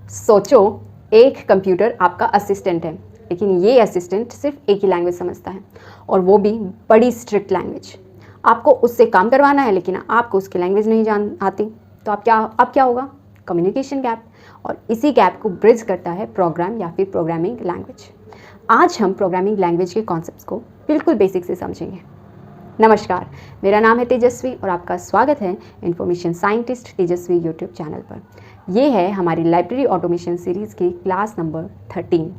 सोचो, एक कंप्यूटर आपका असिस्टेंट है, लेकिन ये असिस्टेंट सिर्फ एक ही लैंग्वेज समझता है, और वो भी बड़ी स्ट्रिक्ट लैंग्वेज। आपको उससे काम करवाना है, लेकिन आपको उसकी लैंग्वेज नहीं जान आती। तो अब क्या होगा? Communication gap. और इसी गैप को ब्रिज करता है प्रोग्राम या फिर प्रोग्रामिंग लैंग्वेज। आज हम प्रोग्रामिंग लैंग्वेज के कॉन्सेप्ट्स को बिल्कुल बेसिक से समझेंगे। नमस्कार, मेरा नाम है तेजस्वी और आपका स्वागत है इन्फॉर्मेशन साइंटिस्ट तेजस्वी यूट्यूब चैनल पर। ये है हमारी लाइब्रेरी ऑटोमेशन सीरीज़ की क्लास नंबर 13।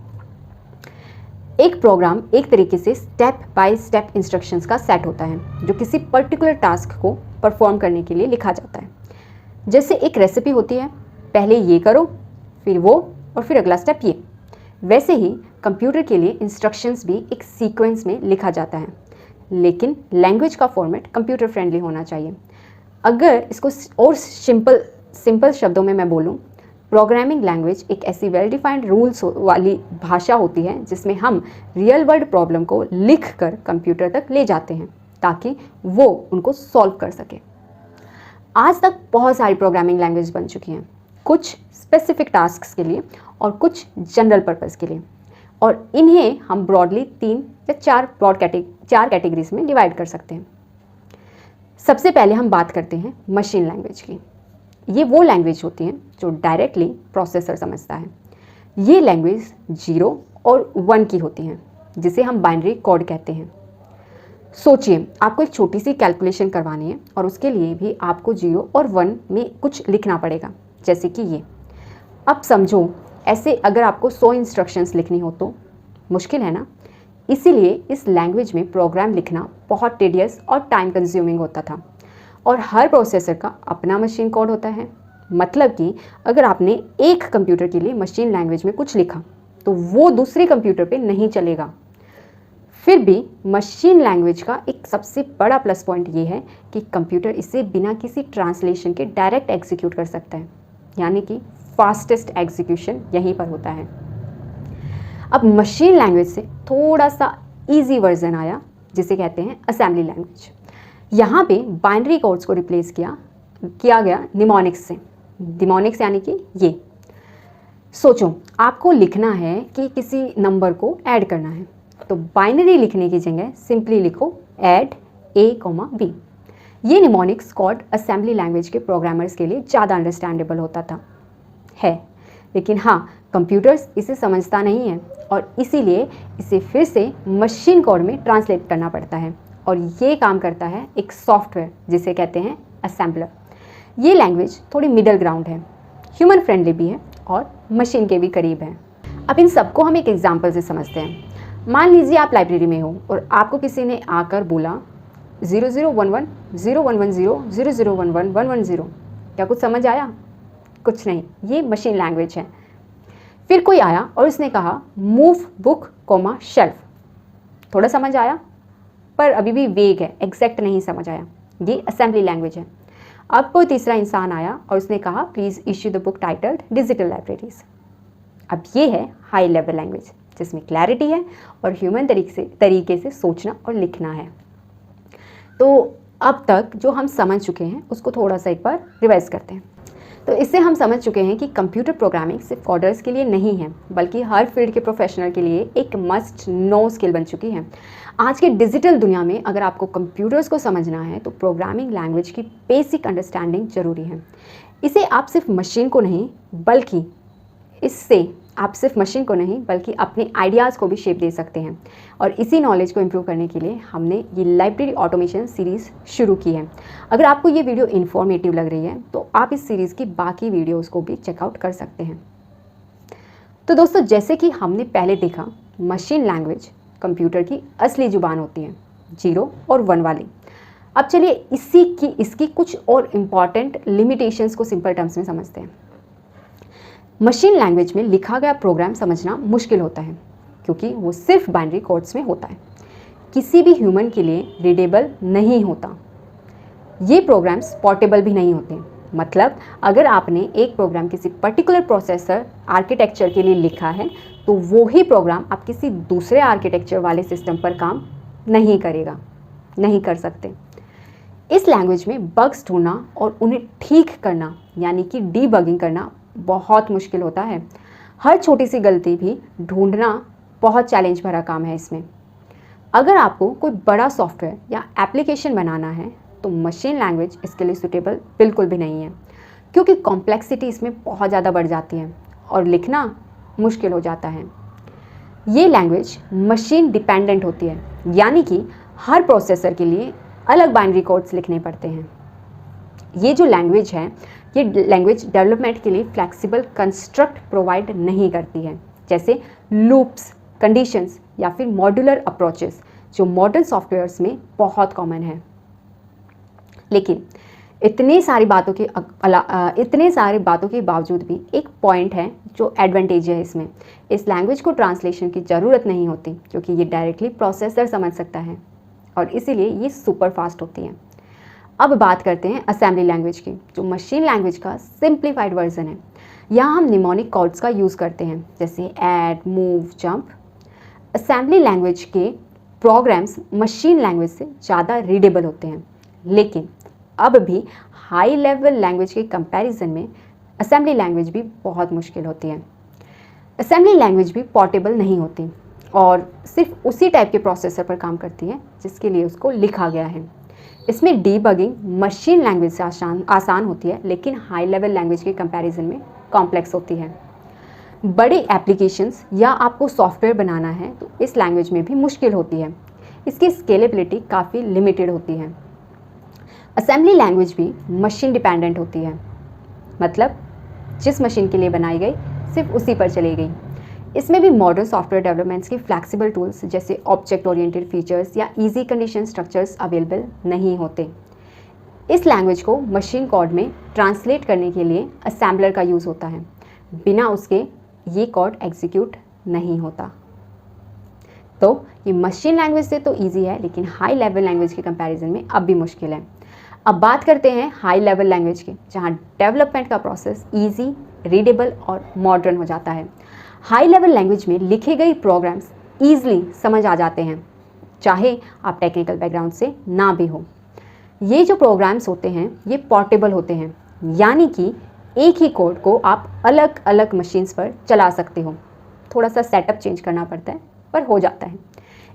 एक प्रोग्राम एक तरीके से स्टेप बाय स्टेप इंस्ट्रक्शंस का सेट होता है जो किसी पर्टिकुलर टास्क को परफॉर्म करने के लिए लिखा जाता है। जैसे एक रेसिपी होती है, पहले ये करो, फिर वो, और फिर अगला स्टेप ये। वैसे ही कंप्यूटर के लिए इंस्ट्रक्शंस भी एक सीक्वेंस में लिखा जाता है, लेकिन लैंग्वेज का फॉर्मेट कंप्यूटर फ्रेंडली होना चाहिए। अगर इसको और सिंपल शब्दों में मैं बोलूँ, प्रोग्रामिंग लैंग्वेज एक ऐसी वेल डिफाइंड रूल्स वाली भाषा होती है जिसमें हम रियल वर्ल्ड प्रॉब्लम को लिख कर कंप्यूटर तक ले जाते हैं ताकि वो उनको सॉल्व कर सके। आज तक बहुत सारी प्रोग्रामिंग लैंग्वेज बन चुकी हैं, कुछ स्पेसिफिक टास्क्स के लिए और कुछ जनरल पर्पस के लिए, और इन्हें हम ब्रॉडली 3 या 4 कैटेगरीज में डिवाइड कर सकते हैं। सबसे पहले हम बात करते हैं मशीन लैंग्वेज की। ये वो लैंग्वेज होती है जो डायरेक्टली प्रोसेसर समझता है। ये लैंग्वेज 0 और 1 की होती हैं, जिसे हम बाइनरी कोड कहते हैं। सोचिए, आपको एक छोटी सी कैलकुलेशन करवानी है और उसके लिए भी आपको 0 और 1 में कुछ लिखना पड़ेगा, जैसे कि ये। अब समझो, ऐसे अगर आपको 100 इंस्ट्रक्शंस लिखनी हो तो मुश्किल है ना। इसीलिए इस लैंग्वेज में प्रोग्राम लिखना बहुत टेडियस और टाइम कंज्यूमिंग होता था, और हर प्रोसेसर का अपना मशीन कोड होता है। मतलब कि अगर आपने एक कंप्यूटर के लिए मशीन लैंग्वेज में कुछ लिखा तो वो दूसरे कंप्यूटर पे नहीं चलेगा। फिर भी मशीन लैंग्वेज का एक सबसे बड़ा प्लस पॉइंट ये है कि कंप्यूटर इसे बिना किसी ट्रांसलेशन के डायरेक्ट एग्जीक्यूट कर सकता है, यानी कि फास्टेस्ट एग्जीक्यूशन यहीं पर होता है। अब मशीन लैंग्वेज से थोड़ा सा इजी वर्जन आया, जिसे कहते हैं असेंबली लैंग्वेज। यहाँ पे बाइनरी कोड्स को रिप्लेस किया गया निमोनिक्स से। निमोनिक्स यानी कि ये। सोचो, आपको लिखना है कि किसी नंबर को ऐड करना है, तो बाइनरी लिखने की जगह सिंपली लिखो ऐड A, B। ये निमोनिक्स कोड असेंबली लैंग्वेज के प्रोग्रामर्स के लिए ज़्यादा अंडरस्टैंडेबल होता था है, लेकिन हाँ, कंप्यूटर्स इसे समझता नहीं है और इसीलिए इसे फिर से मशीन कोड में ट्रांसलेट करना पड़ता है, और ये काम करता है एक सॉफ्टवेयर जिसे कहते हैं असेंबलर। ये लैंग्वेज थोड़ी मिडल ग्राउंड है, ह्यूमन फ्रेंडली भी है और मशीन के भी करीब है। अब इन सबको हम एक एग्जांपल से समझते हैं। मान लीजिए आप लाइब्रेरी में हो और आपको किसी ने आकर बोला 0011 0110 0011 110। क्या कुछ समझ आया? कुछ नहीं, ये मशीन लैंग्वेज है। फिर कोई आया और उसने कहा मूव बुक शेल्फ। थोड़ा समझ आया, पर अभी भी वेग है, एग्जैक्ट नहीं समझ आया। ये असेंबली लैंग्वेज है। अब कोई तीसरा इंसान आया और उसने कहा please issue the book titled digital libraries. अब ये है हाई लेवल लैंग्वेज, जिसमें क्लैरिटी है और ह्यूमन तरीके से सोचना और लिखना है। तो अब तक जो हम समझ चुके हैं उसको थोड़ा सा एक बार रिवाइज करते हैं। तो इससे हम समझ चुके हैं कि कंप्यूटर प्रोग्रामिंग सिर्फ कोडर्स के लिए नहीं है, बल्कि हर फील्ड के प्रोफेशनल के लिए एक मस्ट नो स्किल बन चुकी है। आज के डिजिटल दुनिया में अगर आपको कंप्यूटर्स को समझना है तो प्रोग्रामिंग लैंग्वेज की बेसिक अंडरस्टैंडिंग जरूरी है। इससे आप सिर्फ मशीन को नहीं बल्कि अपने आइडियाज़ को भी शेप दे सकते हैं, और इसी नॉलेज को इम्प्रूव करने के लिए हमने ये लाइब्रेरी ऑटोमेशन सीरीज़ शुरू की है। अगर आपको ये वीडियो इन्फॉर्मेटिव लग रही है तो आप इस सीरीज़ की बाकी वीडियोज़ को भी चेकआउट कर सकते हैं। तो दोस्तों, जैसे कि हमने पहले देखा, मशीन लैंग्वेज कंप्यूटर की असली ज़ुबान होती है, 0 और 1 वाली। अब चलिए इसकी कुछ और इम्पॉर्टेंट लिमिटेशंस को सिंपल टर्म्स में समझते हैं। मशीन लैंग्वेज में लिखा गया प्रोग्राम समझना मुश्किल होता है क्योंकि वो सिर्फ बाइनरी कोड्स में होता है, किसी भी ह्यूमन के लिए रीडेबल नहीं होता। ये प्रोग्राम्स पोर्टेबल भी नहीं होते। मतलब अगर आपने एक प्रोग्राम किसी पर्टिकुलर प्रोसेसर आर्किटेक्चर के लिए लिखा है तो वो ही प्रोग्राम आप किसी दूसरे आर्किटेक्चर वाले सिस्टम पर काम नहीं कर सकते। इस लैंग्वेज में बग्स ढूंढना और उन्हें ठीक करना यानी कि डीबगिंग करना बहुत मुश्किल होता है। हर छोटी सी गलती भी ढूंढना बहुत चैलेंज भरा काम है इसमें। अगर आपको कोई बड़ा सॉफ्टवेयर या एप्लीकेशन बनाना है तो मशीन लैंग्वेज इसके लिए सूटेबल बिल्कुल भी नहीं है, क्योंकि कॉम्प्लेक्सिटी इसमें बहुत ज़्यादा बढ़ जाती है और लिखना मुश्किल हो जाता है। ये लैंग्वेज मशीन डिपेंडेंट होती है, यानी कि हर प्रोसेसर के लिए अलग बाइनरी कोड्स लिखने पड़ते हैं। ये जो लैंग्वेज है, ये लैंग्वेज डेवलपमेंट के लिए फ्लेक्सिबल कंस्ट्रक्ट प्रोवाइड नहीं करती है, जैसे लूप्स, कंडीशंस या फिर मॉड्यूलर अप्रोचेस, जो मॉडर्न सॉफ्टवेयर्स में बहुत कॉमन है। लेकिन इतने सारी बातों के बावजूद भी एक पॉइंट है जो एडवांटेज है इसमें। इस लैंग्वेज को ट्रांसलेशन की ज़रूरत नहीं होती, क्योंकि ये डायरेक्टली प्रोसेसर समझ सकता है और इसीलिए ये सुपर फास्ट होती है। अब बात करते हैं असेंबली लैंग्वेज की, जो मशीन लैंग्वेज का सिंप्लीफाइड वर्जन है। यहाँ हम निमोनिक कॉर्ड्स का यूज़ करते हैं, जैसे add, move, jump. Assembly language के प्रोग्राम्स मशीन लैंग्वेज से ज़्यादा रीडेबल होते हैं, लेकिन अब भी हाई लेवल लैंग्वेज के कंपैरिजन में असेंबली लैंग्वेज भी बहुत मुश्किल होती है। असेंबली लैंग्वेज भी पोर्टेबल नहीं होती और सिर्फ उसी टाइप के प्रोसेसर पर काम करती है जिसके लिए उसको लिखा गया है। इसमें डीबगिंग मशीन लैंग्वेज से आसान होती है, लेकिन हाई लेवल लैंग्वेज के कंपैरिजन में कॉम्प्लेक्स होती है। बड़े एप्लीकेशंस या आपको सॉफ्टवेयर बनाना है तो इस लैंग्वेज में भी मुश्किल होती है। इसकी स्केलेबिलिटी काफ़ी लिमिटेड होती है। असेंबली लैंग्वेज भी मशीन डिपेंडेंट होती है, मतलब जिस मशीन के लिए बनाई गई सिर्फ उसी पर चली गई। इसमें भी मॉडर्न सॉफ्टवेयर डेवलपमेंट्स की फ्लैक्सिबल टूल्स जैसे ऑब्जेक्ट ओरिएंटेड फीचर्स या इजी कंडीशन स्ट्रक्चर्स अवेलेबल नहीं होते। इस लैंग्वेज को मशीन कोड में ट्रांसलेट करने के लिए असेंबलर का यूज़ होता है, बिना उसके ये कोड एग्जीक्यूट नहीं होता। तो ये मशीन लैंग्वेज से तो ईजी है, लेकिन हाई लेवल लैंग्वेज के कंपैरिजन में अब भी मुश्किल है। अब बात करते हैं हाई लेवल लैंग्वेज की, जहाँ डेवलपमेंट का प्रोसेस ईजी, रीडेबल और मॉडर्न हो जाता है। हाई लेवल लैंग्वेज में लिखे गए प्रोग्राम्स ईजिली समझ आ जाते हैं, चाहे आप टेक्निकल बैकग्राउंड से ना भी हो। ये जो प्रोग्राम्स होते हैं ये पोर्टेबल होते हैं, यानी कि एक ही कोड को आप अलग अलग मशीन्स पर चला सकते हो। थोड़ा सा सेटअप चेंज करना पड़ता है, पर हो जाता है।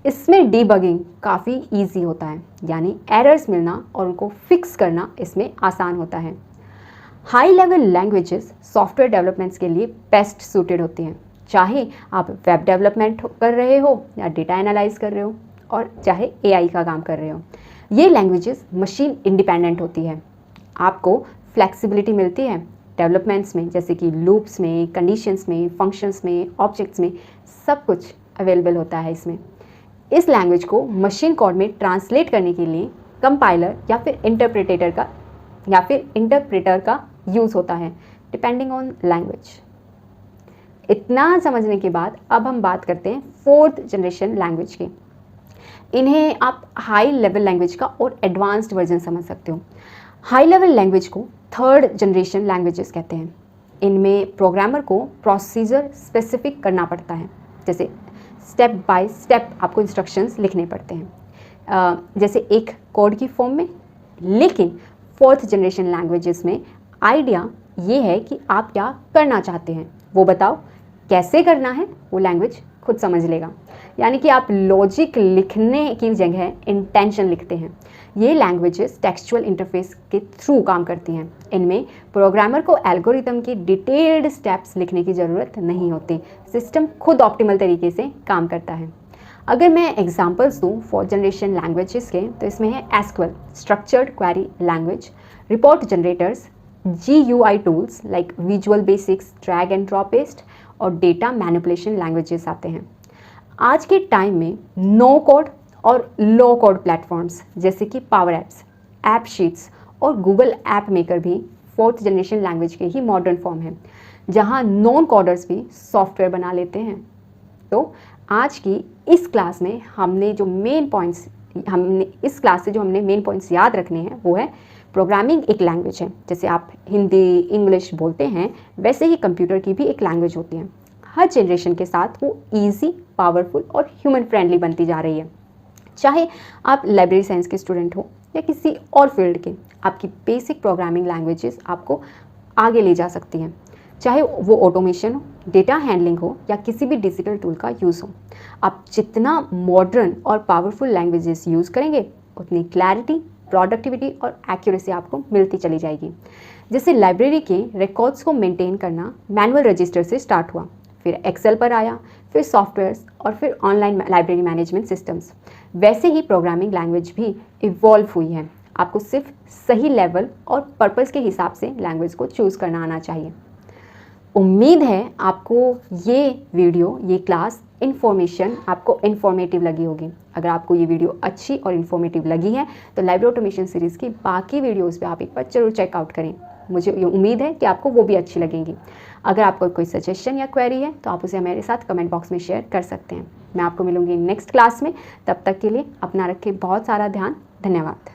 इसमें डीबगिंग काफ़ी ईजी होता है, यानी एरर्स मिलना और उनको फिक्स करना इसमें आसान होता है। High level languages software developments के लिए बेस्ट सूटेड होती हैं, चाहे आप वेब डेवलपमेंट कर रहे हो या डेटा एनालाइज कर रहे हो और चाहे एआई का काम कर रहे हो। ये लैंग्वेजेस मशीन इंडिपेंडेंट होती है। आपको फ्लेक्सिबिलिटी मिलती है डेवलपमेंट्स में, जैसे कि लूप्स में, कंडीशंस में, फंक्शंस में, ऑब्जेक्ट्स में, सब कुछ अवेलेबल होता है इसमें। इस लैंग्वेज को मशीन कोड में ट्रांसलेट करने के लिए कंपाइलर या फिर इंटरप्रेटर का यूज़ होता है, डिपेंडिंग ऑन लैंग्वेज। इतना समझने के बाद अब हम बात करते हैं फोर्थ जनरेशन लैंग्वेज की। इन्हें आप हाई लेवल लैंग्वेज का और एडवांस्ड वर्जन समझ सकते हो। हाई लेवल लैंग्वेज को थर्ड जनरेशन लैंग्वेजेस कहते हैं। इनमें प्रोग्रामर को प्रोसीजर स्पेसिफिक करना पड़ता है, जैसे स्टेप बाय स्टेप आपको इंस्ट्रक्शंस लिखने पड़ते हैं, जैसे एक कोड की फॉर्म में। लेकिन फोर्थ जनरेशन लैंग्वेजेस में आइडिया ये है कि आप क्या करना चाहते हैं वो बताओ, कैसे करना है वो लैंग्वेज खुद समझ लेगा। यानी कि आप लॉजिक लिखने की जगह इंटेंशन लिखते हैं। ये लैंग्वेजेस टेक्सचुअल इंटरफेस के थ्रू काम करती हैं। इनमें प्रोग्रामर को एल्गोरिथम की डिटेल्ड स्टेप्स लिखने की ज़रूरत नहीं होती, सिस्टम खुद ऑप्टिमल तरीके से काम करता है। अगर मैं एग्जांपल्स दूँ फोर्थ जनरेशन लैंग्वेजेस के, तो इसमें है SQL, structured query language, report generators, GUI tools like visual basics, drag and drop paste और डेटा मैनिपुलेशन लैंग्वेजेस आते हैं। आज के टाइम में नो कोड और लो कोड प्लेटफॉर्म्स जैसे कि पावर एप्स, ऐप शीट्स और गूगल ऐप मेकर भी फोर्थ जनरेशन लैंग्वेज के ही मॉडर्न फॉर्म है, जहां नॉन कोडर्स भी सॉफ्टवेयर बना लेते हैं। तो आज की इस क्लास में हमने जो मेन पॉइंट्स याद रखने हैं वो है, प्रोग्रामिंग एक लैंग्वेज है। जैसे आप हिंदी, इंग्लिश बोलते हैं, वैसे ही कंप्यूटर की भी एक लैंग्वेज होती है। हर जनरेशन के साथ वो ईजी, पावरफुल और ह्यूमन फ्रेंडली बनती जा रही है। चाहे आप लाइब्रेरी साइंस के स्टूडेंट हो या किसी और फील्ड के, आपकी बेसिक प्रोग्रामिंग लैंग्वेजेस आपको आगे ले जा सकती हैं। चाहे वो ऑटोमेशन हो, डेटा हैंडलिंग हो या किसी भी डिजिटल टूल का यूज़ हो। आप जितना मॉडर्न और पावरफुल लैंग्वेजेस यूज़ करेंगे उतनी क्लैरिटी, प्रोडक्टिविटी और एक्यूरेसी आपको मिलती चली जाएगी। जैसे लाइब्रेरी के रिकॉर्ड्स को मेंटेन करना मैनुअल रजिस्टर से स्टार्ट हुआ, फिर एक्सेल पर आया, फिर सॉफ्टवेयर्स और फिर ऑनलाइन लाइब्रेरी मैनेजमेंट सिस्टम्स, वैसे ही प्रोग्रामिंग लैंग्वेज भी इवॉल्व हुई है। आपको सिर्फ सही लेवल और पर्पस के हिसाब से लैंग्वेज को चूज़ करना आना चाहिए। उम्मीद है आपको ये वीडियो, ये क्लास इन्फॉर्मेशन आपको इन्फॉर्मेटिव लगी होगी। अगर आपको ये वीडियो अच्छी और इन्फॉर्मेटिव लगी है तो लाइब्रेरी ऑटोमेशन सीरीज़ की बाकी वीडियोस पे आप एक बार जरूर चेकआउट करें। मुझे ये उम्मीद है कि आपको वो भी अच्छी लगेंगी। अगर आपको कोई सजेशन या क्वेरी है तो आप उसे मेरे साथ कमेंट बॉक्स में शेयर कर सकते हैं। मैं आपको मिलूंगी नेक्स्ट क्लास में। तब तक के लिए अपना रखें बहुत सारा ध्यान। धन्यवाद।